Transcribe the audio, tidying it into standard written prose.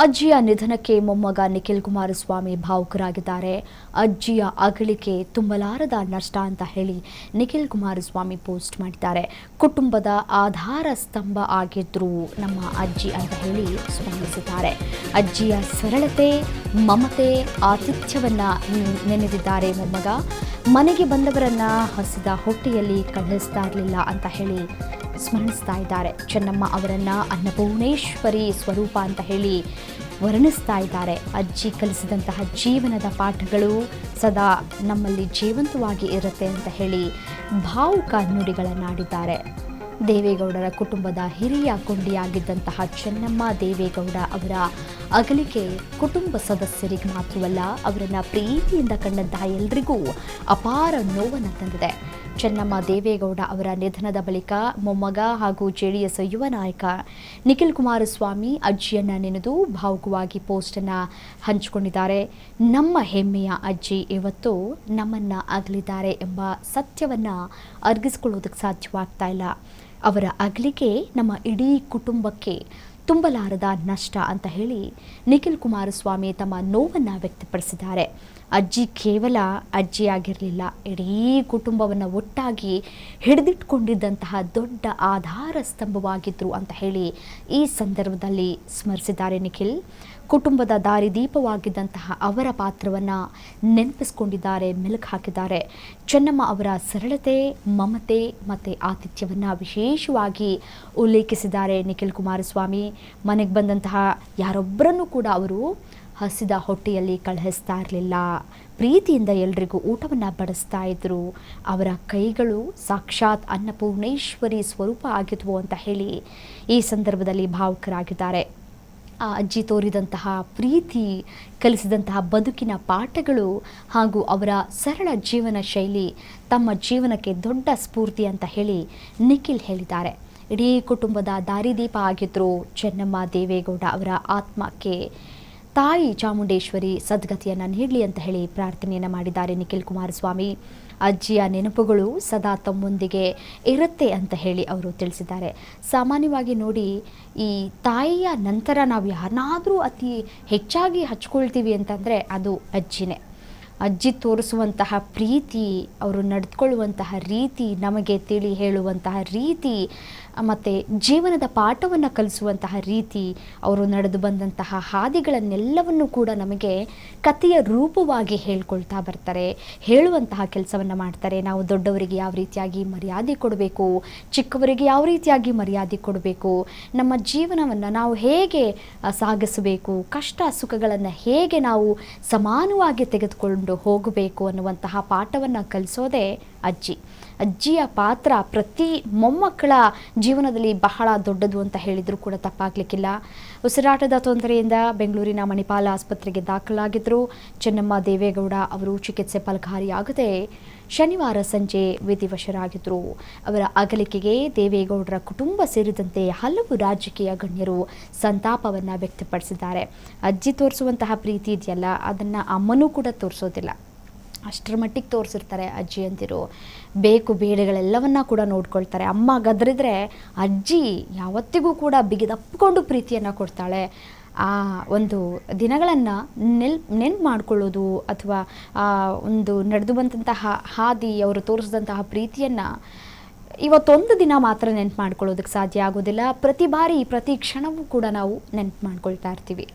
ಅಜ್ಜಿಯ ನಿಧನಕ್ಕೆ ಮೊಮ್ಮಗ ನಿಖಿಲ್ ಕುಮಾರಸ್ವಾಮಿ ಭಾವುಕರಾಗಿದ್ದಾರೆ. ಅಜ್ಜಿಯ ಅಗಲಿಕೆ ತುಂಬಲಾರದ ನಷ್ಟ ಅಂತ ಹೇಳಿ ನಿಖಿಲ್ ಕುಮಾರಸ್ವಾಮಿ ಪೋಸ್ಟ್ ಮಾಡಿದ್ದಾರೆ. ಕುಟುಂಬದ ಆಧಾರ ಸ್ತಂಭ ಆಗಿದ್ರು ನಮ್ಮ ಅಜ್ಜಿ ಅಂತ ಹೇಳಿ ಸ್ಮರಿಸಿದ್ದಾರೆ. ಅಜ್ಜಿಯ ಸರಳತೆ, ಮಮತೆ, ಆತಿಥ್ಯವನ್ನ ನೆನೆದಿದ್ದಾರೆ ಮೊಮ್ಮಗ. ಮನೆಗೆ ಬಂದವರನ್ನ ಹಸಿದ ಹೊಟ್ಟೆಯಲ್ಲಿ ಕಳುಹಿಸ್ತಾ ಇರಲಿಲ್ಲ ಅಂತ ಹೇಳಿ ಸ್ಮರಿಸ್ತಾ ಇದ್ದಾರೆ. ಚೆನ್ನಮ್ಮ ಅವರನ್ನ ಅನ್ನಪೂರ್ಣೇಶ್ವರಿ ಸ್ವರೂಪ ಅಂತ ಹೇಳಿ ವರ್ಣಿಸ್ತಾ ಇದ್ದಾರೆ. ಅಜ್ಜಿ ಕಲಿಸಿದಂತಹ ಜೀವನದ ಪಾಠಗಳು ಸದಾ ನಮ್ಮಲ್ಲಿ ಜೀವಂತವಾಗಿ ಇರುತ್ತೆ ಅಂತ ಹೇಳಿ ಭಾವುಕ ನುಡಿಗಳನ್ನಾಡಿದ್ದಾರೆ. ದೇವೇಗೌಡರ ಕುಟುಂಬದ ಹಿರಿಯ ಕೊಂಡಿಯಾಗಿದ್ದಂತಹ ಚೆನ್ನಮ್ಮ ದೇವೇಗೌಡ ಅವರ ಅಗಲಿಕೆ ಕುಟುಂಬ ಸದಸ್ಯರಿಗೆ ಮಾತ್ರವಲ್ಲ, ಅವರನ್ನು ಪ್ರೀತಿಯಿಂದ ಕಂಡಂತಹ ಎಲ್ರಿಗೂ ಅಪಾರ ನೋವನ್ನು ತಂದಿದೆ. ಚೆನ್ನಮ್ಮ ದೇವೇಗೌಡ ಅವರ ನಿಧನದ ಬಳಿಕ ಮೊಮ್ಮಗ ಹಾಗೂ ಜೆಡಿಎಸ್ ಯುವ ನಾಯಕ ನಿಖಿಲ್ ಕುಮಾರಸ್ವಾಮಿ ಅಜ್ಜಿಯನ್ನ ನೆನೆದು ಭಾವುಕವಾಗಿ ಪೋಸ್ಟನ್ನು ಹಂಚಿಕೊಂಡಿದ್ದಾರೆ. ನಮ್ಮ ಹೆಮ್ಮೆಯ ಅಜ್ಜಿ ಇವತ್ತು ನಮ್ಮನ್ನ ಅಗಲಿದ್ದಾರೆ ಎಂಬ ಸತ್ಯವನ್ನ ಅರ್ಗಿಸಿಕೊಳ್ಳೋದಕ್ಕೆ ಸಾಧ್ಯವಾಗ್ತಾ ಇಲ್ಲ. ಅವರ ಅಗಲಿಕೆ ನಮ್ಮ ಇಡೀ ಕುಟುಂಬಕ್ಕೆ ತುಂಬಲಾರದ ನಷ್ಟ ಅಂತ ಹೇಳಿ ನಿಖಿಲ್ ಕುಮಾರಸ್ವಾಮಿ ತಮ್ಮ ನೋವನ್ನು ವ್ಯಕ್ತಪಡಿಸಿದ್ದಾರೆ. ಅಜ್ಜಿ ಕೇವಲ ಅಜ್ಜಿಯಾಗಿರಲಿಲ್ಲ, ಇಡೀ ಕುಟುಂಬವನ್ನು ಒಟ್ಟಾಗಿ ಹಿಡಿದಿಟ್ಕೊಂಡಿದ್ದಂತಹ ದೊಡ್ಡ ಆಧಾರ ಸ್ತಂಭವಾಗಿದ್ರು ಅಂತ ಹೇಳಿ ಈ ಸಂದರ್ಭದಲ್ಲಿ ಸ್ಮರಿಸಿದ್ದಾರೆ ನಿಖಿಲ್. ಕುಟುಂಬದ ದಾರಿದೀಪವಾಗಿದ್ದಂತಹ ಅವರ ಪಾತ್ರವನ್ನು ನೆನಪಿಸ್ಕೊಂಡಿದ್ದಾರೆ, ಮೆಲುಕು ಹಾಕಿದ್ದಾರೆ. ಚೆನ್ನಮ್ಮ ಅವರ ಸರಳತೆ, ಮಮತೆ ಮತ್ತು ಆತಿಥ್ಯವನ್ನು ವಿಶೇಷವಾಗಿ ಉಲ್ಲೇಖಿಸಿದ್ದಾರೆ ನಿಖಿಲ್ ಕುಮಾರಸ್ವಾಮಿ. ಮನೆಗೆ ಬಂದಂತಹ ಯಾರೊಬ್ಬರನ್ನು ಕೂಡ ಅವರು ಹಸಿದ ಹೊಟ್ಟೆಯಲ್ಲಿ ಕಳುಹಿಸ್ತಾ ಇರಲಿಲ್ಲ. ಪ್ರೀತಿಯಿಂದ ಎಲ್ರಿಗೂ ಊಟವನ್ನು ಬಡಿಸ್ತಾ ಇದ್ರು. ಅವರ ಕೈಗಳು ಸಾಕ್ಷಾತ್ ಅನ್ನಪೂರ್ಣೇಶ್ವರಿ ಸ್ವರೂಪ ಆಗಿದ್ವು ಅಂತ ಹೇಳಿ ಈ ಸಂದರ್ಭದಲ್ಲಿ ಭಾವುಕರಾಗಿದ್ದಾರೆ. ಆ ಅಜ್ಜಿ ತೋರಿದಂತಹ ಪ್ರೀತಿ, ಕಲಿಸಿದಂತಹ ಬದುಕಿನ ಪಾಠಗಳು ಹಾಗೂ ಅವರ ಸರಳ ಜೀವನ ಶೈಲಿ ತಮ್ಮ ಜೀವನಕ್ಕೆ ದೊಡ್ಡ ಸ್ಫೂರ್ತಿ ಅಂತ ಹೇಳಿ ನಿಖಿಲ್ ಹೇಳಿದ್ದಾರೆ. ಇಡೀ ಕುಟುಂಬದ ದಾರಿದೀಪ ಆಗಿದ್ರು ಚೆನ್ನಮ್ಮ ದೇವೇಗೌಡ ಅವರ ಆತ್ಮಕ್ಕೆ ತಾಯಿ ಚಾಮುಂಡೇಶ್ವರಿ ಸದ್ಗತಿಯನ್ನು ನೀಡಲಿ ಅಂತ ಹೇಳಿ ಪ್ರಾರ್ಥನೆಯನ್ನು ಮಾಡಿದ್ದಾರೆ ನಿಖಿಲ್ ಕುಮಾರಸ್ವಾಮಿ. ಅಜ್ಜಿಯ ನೆನಪುಗಳು ಸದಾ ತಮ್ಮೊಂದಿಗೆ ಇರುತ್ತೆ ಅಂತ ಹೇಳಿ ಅವರು ತಿಳಿಸಿದ್ದಾರೆ. ಸಾಮಾನ್ಯವಾಗಿ ನೋಡಿ, ಈ ತಾಯಿಯ ನಂತರ ನಾವು ಯಾರನ್ನಾದರೂ ಅತಿ ಹೆಚ್ಚಾಗಿ ಹಚ್ಕೊಳ್ತೀವಿ ಅಂತಂದರೆ ಅದು ಅಜ್ಜಿನೇ. ಅಜ್ಜಿ ತೋರಿಸುವಂತಹ ಪ್ರೀತಿ, ಅವರು ನಡೆದುಕೊಳ್ಳುವಂತಹ ರೀತಿ, ನಮಗೆ ತಿಳಿ ಹೇಳುವಂತಹ ರೀತಿ ಮತ್ತು ಜೀವನದ ಪಾಠವನ್ನು ಕಲಿಸುವಂತಹ ರೀತಿ, ಅವರು ನಡೆದು ಬಂದಂತಹ ಹಾದಿಗಳನ್ನೆಲ್ಲವನ್ನು ಕೂಡ ನಮಗೆ ಕಥೆಯ ರೂಪವಾಗಿ ಹೇಳ್ಕೊಳ್ತಾ ಬರ್ತಾರೆ, ಹೇಳುವಂತಹ ಕೆಲಸವನ್ನು ಮಾಡ್ತಾರೆ. ನಾವು ದೊಡ್ಡವರಿಗೆ ಯಾವ ರೀತಿಯಾಗಿ ಮರ್ಯಾದೆ ಕೊಡಬೇಕು, ಚಿಕ್ಕವರಿಗೆ ಯಾವ ರೀತಿಯಾಗಿ ಮರ್ಯಾದೆ ಕೊಡಬೇಕು, ನಮ್ಮ ಜೀವನವನ್ನು ನಾವು ಹೇಗೆ ಸಾಗಿಸಬೇಕು, ಕಷ್ಟ ಸುಖಗಳನ್ನು ಹೇಗೆ ನಾವು ಸಮಾನವಾಗಿ ತೆಗೆದುಕೊಂಡು ಹೋಗಬೇಕು ಅನ್ನುವಂತಹ ಪಾಠವನ್ನು ಕಲಿಸೋದೇ ಅಜ್ಜಿ. ಅಜ್ಜಿಯ ಪಾತ್ರ ಪ್ರತಿ ಮೊಮ್ಮಕ್ಕಳ ಜೀವನದಲ್ಲಿ ಬಹಳ ದೊಡ್ಡದು ಅಂತ ಹೇಳಿದರೂ ಕೂಡ ತಪ್ಪಾಗಲಿಕ್ಕಿಲ್ಲ. ಉಸಿರಾಟದ ತೊಂದರೆಯಿಂದ ಬೆಂಗಳೂರಿನ ಮಣಿಪಾಲ ಆಸ್ಪತ್ರೆಗೆ ದಾಖಲಾಗಿದ್ದರು ಚೆನ್ನಮ್ಮ ದೇವೇಗೌಡ. ಅವರು ಚಿಕಿತ್ಸೆ ಫಲಕಾರಿಯಾಗದೆ ಶನಿವಾರ ಸಂಜೆ ವಿಧಿವಶರಾಗಿದ್ದರು. ಅವರ ಅಗಲಿಕೆಗೆ ದೇವೇಗೌಡರ ಕುಟುಂಬ ಸೇರಿದಂತೆ ಹಲವು ರಾಜಕೀಯ ಗಣ್ಯರು ಸಂತಾಪವನ್ನು ವ್ಯಕ್ತಪಡಿಸಿದ್ದಾರೆ. ಅಜ್ಜಿ ತೋರಿಸುವಂತಹ ಪ್ರೀತಿ ಇದೆಯಲ್ಲ, ಅದನ್ನು ಅಮ್ಮನೂ ಕೂಡ ತೋರಿಸೋದಿಲ್ಲ. ಅಷ್ಟರ ಮಟ್ಟಿಗೆ ತೋರಿಸಿರ್ತಾರೆ ಅಜ್ಜಿ ಅಂತಿರು. ಬೇಕು ಬೇಡಗಳೆಲ್ಲವನ್ನ ಕೂಡ ನೋಡ್ಕೊಳ್ತಾರೆ. ಅಮ್ಮ ಗದರಿದ್ರೆ ಅಜ್ಜಿ ಯಾವತ್ತಿಗೂ ಕೂಡ ಬಿಗಿದಪ್ಪಿಕೊಂಡು ಪ್ರೀತಿಯನ್ನು ಕೊಡ್ತಾಳೆ. ಆ ಒಂದು ದಿನಗಳನ್ನು ನೆನ್ಪು ಮಾಡಿಕೊಳ್ಳೋದು ಅಥವಾ ಒಂದು ನಡೆದು ಬಂದಂತಹ ಹಾದಿ, ಅವರು ತೋರಿಸಿದಂತಹ ಪ್ರೀತಿಯನ್ನು ಇವತ್ತೊಂದು ದಿನ ಮಾತ್ರ ನೆನ್ಪು ಮಾಡ್ಕೊಳ್ಳೋದಕ್ಕೆ ಸಾಧ್ಯ ಆಗೋದಿಲ್ಲ. ಪ್ರತಿ ಬಾರಿ ಪ್ರತಿ ಕ್ಷಣವೂ ಕೂಡ ನಾವು ನೆನ್ಪು ಮಾಡ್ಕೊಳ್ತಾ ಇರ್ತೀವಿ.